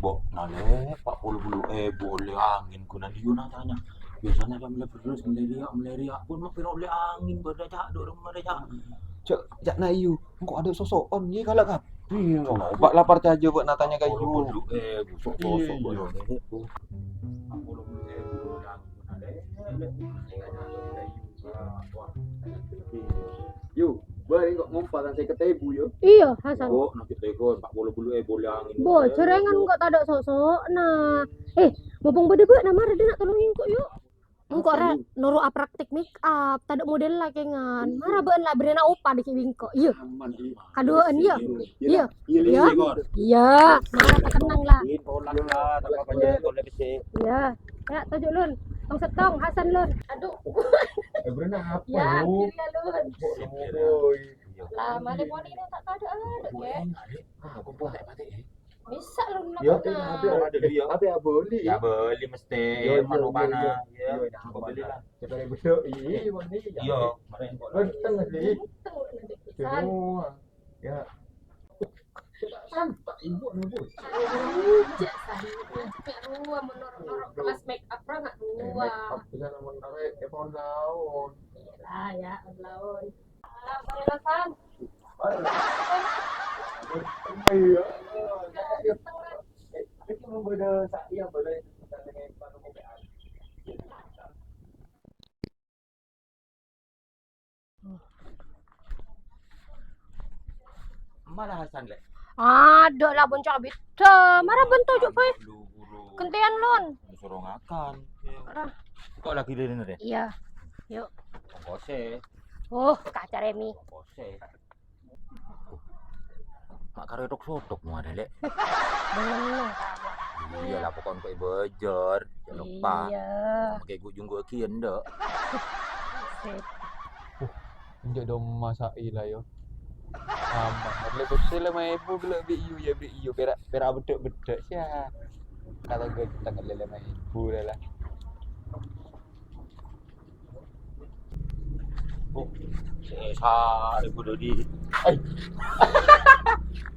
Bok, nale, Pak Bulu-bulu boleh angin ku nanti Yuna tanya. Biasanya kan mulai terus meleria pun mau piro oleh angin pada cak dorong pada cak. Cak, cak na iyo. Kok ada sosokan ye kalak kapi. Bak lapar caja buat natanya kayu. Bulu-bulu busuk-busuk Iya. boleh ku. Pak Bulu-bulu boleh angin ku nale. Yo, bari kok ngumpatan saya ketebu yo. Iya, Hasan. Bok, nak kita ikut Pak Bulu-bulu boleh angin. Bo, cerengan kok tak ada sosok. Nah, mumpung berdebut nama ada nak tolongin kok yuk. Engkau ra nuru praktik make up, tak ada model lah kengan. Marah beun lah berena upah di kibingko. Iya. Kaduaan iya. Iya. Iya. Iya. Marah tak tenang lah. Iya. Ya, tajuk lun. Tong setong Hasan lun. Aduh. Berenang apa Ya, lu? kira lun. Boy. Lah, malik wani ni tak ada ya. Aku pun tak mati. Bisa lun nak. Yo, ada dia. Apa boleh? Ya beli mesti manu mana. Ya, beli lah. Kita besok iya, ini. Iya, Benteng sih. San. Semua. Ya. Sampai ibu nih, Bu. Dua menurut kelas make up ra nggak dua. Bisa namun tarik telepon daun. Lah ya, lawan. Pemanasan. Iya. Itu membeda saya boleh dengan panu kopian. Mana Hasan le? Ada lah bon cabit. Marah bentuk juk pai. Kentian lon. Suruh ngakan. Marah. Kok lagi di sini deh? Iya. Yuk. Kose. Oh, kaca Remi. Kose. Mak karo tok sotok mau ada le. Bener. Iya lah pokoknya kok bejer. Jangan lupa. Iya. Pakai gujung gua kian dak. Sip. Enjak dong masak lah yo. Aman. Boleh betul lah mai ibu bila beri iu perak bedek sia. Kata gue kita ngelele mai ibu lah. Oh, saya ibu Dodi.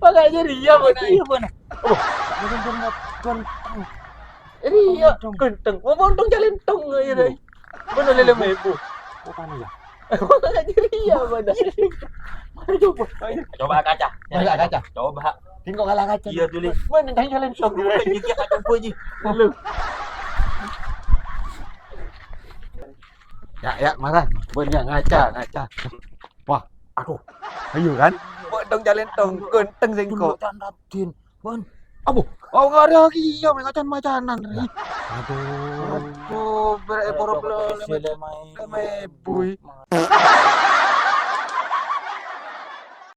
Pakai jadi ya mana? Iya benar. Oh, kan Iya, kenteng. Mau bontong jalan tong ya dai. Mana lele mai ibu? bukan ya. Pakai jadi ya mana? Mari coba. Coba kaca. Kaca, kaca. Coba. Tinggal kalah kaca. Iya tulis. Mana dah jalan tong dulu. Ini kita coba je. Lu. Ya, marah. Benar ngaca. Wah, Aduh, ayo kan? Bontong jalan tong, kenteng sengko. Tin. Bon. Abu, oh enggak ada lagi ya macan macanan. Aduh. Aduh, berai poro Sele mai. mai bui.